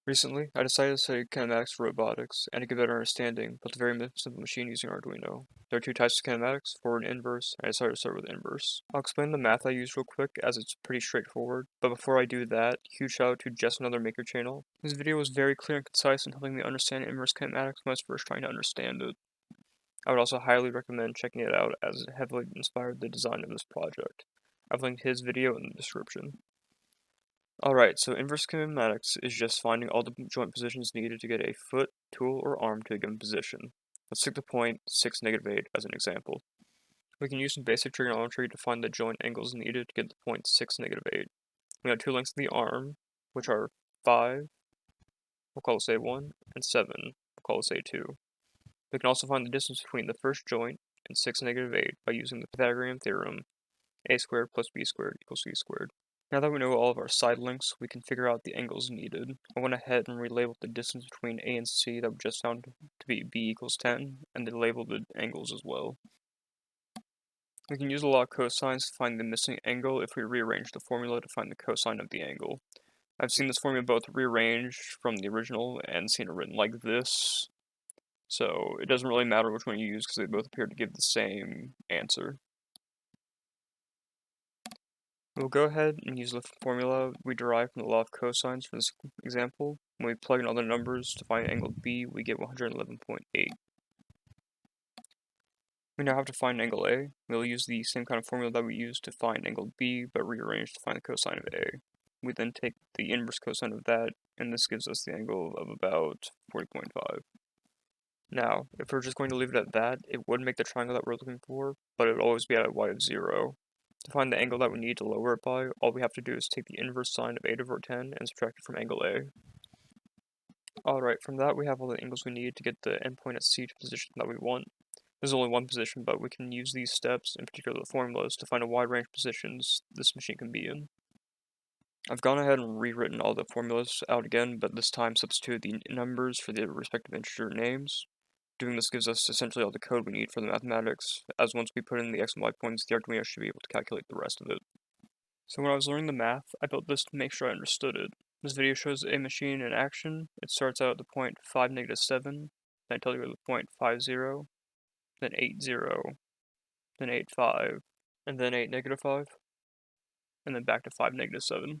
Recently, I decided to study kinematics for robotics and to get a better understanding of the very simple machine using Arduino. There are two types of kinematics, forward and inverse, and I decided to start with inverse. I'll explain the math I use real quick as it's pretty straightforward, but before I do that, huge shout out to JustAnotherMakerChannel. This video was very clear and concise in helping me understand inverse kinematics when I was first trying to understand it. I would also highly recommend checking it out as it heavily inspired the design of this project. I've linked his video in the description. Alright, so inverse kinematics is just finding all the joint positions needed to get a foot, tool, or arm to a given position. Let's take the point 6, -8 as an example. We can use some basic trigonometry to find the joint angles needed to get the point 6, -8. We have two lengths of the arm, which are 5, we'll call this A1, and 7, we'll call this A2. We can also find the distance between the first joint and 6, -8 by using the Pythagorean theorem, a squared plus b squared equals c squared. Now that we know all of our side lengths, we can figure out the angles needed. I went ahead and relabeled the distance between A and C that we just found to be b equals 10, and then labeled the angles as well. We can use a lot of cosines to find the missing angle if we rearrange the formula to find the cosine of the angle. I've seen this formula both rearranged from the original and seen it written like this, so it doesn't really matter which one you use because they both appear to give the same answer. We'll go ahead and use the formula we derived from the law of cosines for this example. When we plug in all the numbers to find angle B, we get 111.8. We now have to find angle A. We'll use the same kind of formula that we used to find angle B, but rearrange to find the cosine of A. We then take the inverse cosine of that, and this gives us the angle of about 40.5. Now, if we're just going to leave it at that, it would make the triangle that we're looking for, but it would always be at a y of 0. To find the angle that we need to lower it by, all we have to do is take the inverse sine of 8 over 10 and subtract it from angle A. Alright, from that we have all the angles we need to get the endpoint at C to the position that we want. There's only one position, but we can use these steps, in particular the formulas, to find a wide range of positions this machine can be in. I've gone ahead and rewritten all the formulas out again, but this time substituted the numbers for the respective integer names. Doing this gives us essentially all the code we need for the mathematics, as once we put in the x and y points, the Arduino should be able to calculate the rest of it. So when I was learning the math, I built this to make sure I understood it. This video shows a machine in action. It starts out at the point 5, -7, then I tell you the point 50, then 80, then 85, and then 8, -5, and then back to 5, -7.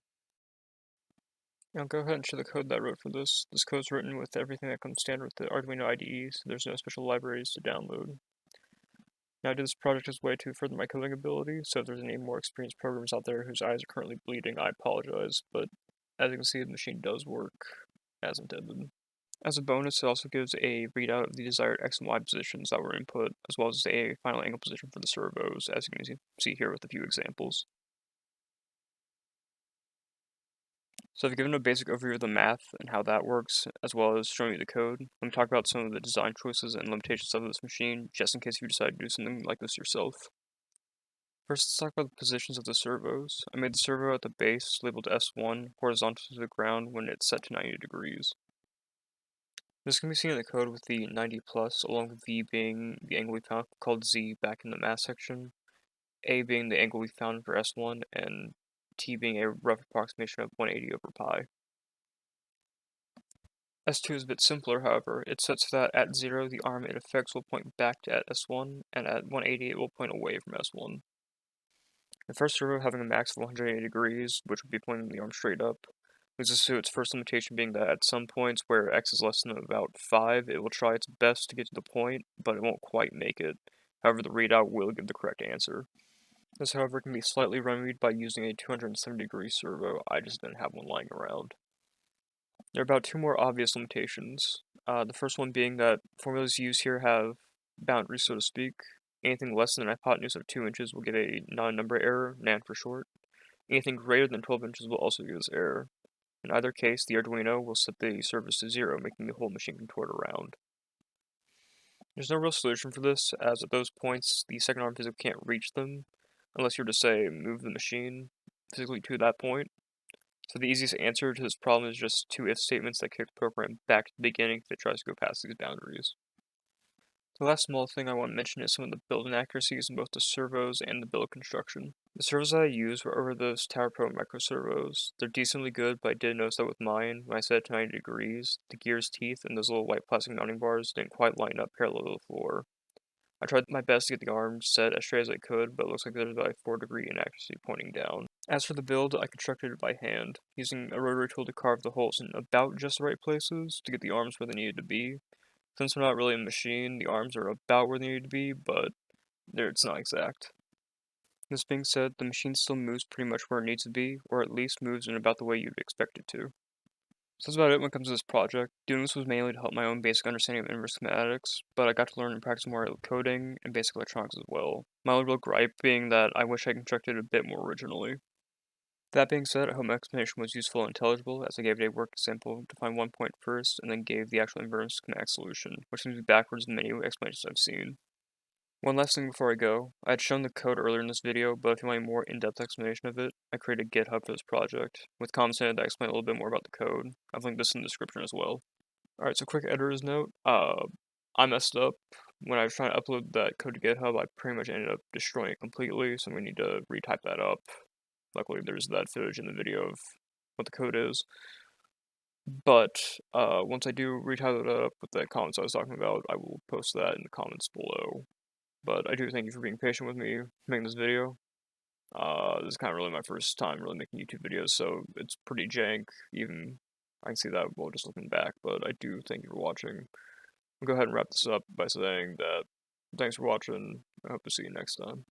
I'll go ahead and show the code that I wrote for this. This code is written with everything that comes standard with the Arduino IDE, so there's no special libraries to download. Now I did this project as a way to further my coding ability, so if there's any more experienced programmers out there whose eyes are currently bleeding, I apologize, but as you can see, the machine does work as intended. As a bonus, it also gives a readout of the desired x and y positions that were input, as well as a final angle position for the servos, as you can see here with a few examples. So I've given a basic overview of the math and how that works, as well as showing you the code. Let me talk about some of the design choices and limitations of this machine, just in case you decide to do something like this yourself. First, let's talk about the positions of the servos. I made the servo at the base, labeled S1, horizontal to the ground when it's set to 90 degrees. This can be seen in the code with the 90 plus, along with V being the angle we found called Z back in the math section, A being the angle we found for S1, and T being a rough approximation of 180 over pi. S2 is a bit simpler, however. It sets that at 0 the arm it affects will point back to at S1, and at 180 it will point away from S1. The first servo having a max of 180 degrees, which would be pointing the arm straight up, leads us to its first limitation being that at some points where x is less than about 5, it will try its best to get to the point, but it won't quite make it. However, the readout will give the correct answer. This, however, can be slightly remedied by using a 270-degree servo. I just didn't have one lying around. There are about two more obvious limitations. The first one being that formulas used here have boundaries, so to speak. Anything less than an hypotenuse of 2 inches will give a non-number error, NaN for short. Anything greater than 12 inches will also give this error. In either case, the Arduino will set the surface to 0, making the whole machine contort around. There's no real solution for this, as at those points, the second arm physically can't reach them, unless you were to say, move the machine physically to that point. So the easiest answer to this problem is just two if statements that kick the program back to the beginning if it tries to go past these boundaries. The last small thing I want to mention is some of the build inaccuracies in both the servos and the build construction. The servos that I used were over those Tower Pro micro servos. They're decently good, but I did notice that with mine, when I set it to 90 degrees, the gear's teeth and those little white plastic mounting bars didn't quite line up parallel to the floor. I tried my best to get the arms set as straight as I could, but it looks like there's about a 4-degree inaccuracy pointing down. As for the build, I constructed it by hand, using a rotary tool to carve the holes in about just the right places to get the arms where they needed to be. Since we're not really a machine, the arms are about where they need to be, but it's not exact. This being said, the machine still moves pretty much where it needs to be, or at least moves in about the way you'd expect it to. So that's about it when it comes to this project. Doing this was mainly to help my own basic understanding of inverse kinematics, but I got to learn and practice more coding and basic electronics as well. My only real gripe being that I wish I constructed it a bit more originally. That being said, I hope my explanation was useful and intelligible, as I gave a work example to find one point first, and then gave the actual inverse kinematic solution, which seems to be backwards in many explanations I've seen. One last thing before I go, I had shown the code earlier in this video, but if you want a more in-depth explanation of it, I created a GitHub for this project, with comments in it that explain a little bit more about the code. I've linked this in the description as well. Alright, so quick editor's note, I messed up. When I was trying to upload that code to GitHub, I pretty much ended up destroying it completely, so we need to retype that up. Luckily, there's that footage in the video of what the code is. But, once I do retype it up with the comments I was talking about, I will post that in the comments below. But I do thank you for being patient with me making this video. This is kind of really my first time really making YouTube videos, so it's pretty jank, even I can see that while just looking back, but I do thank you for watching. I'll go ahead and wrap this up by saying that thanks for watching. I hope to see you next time.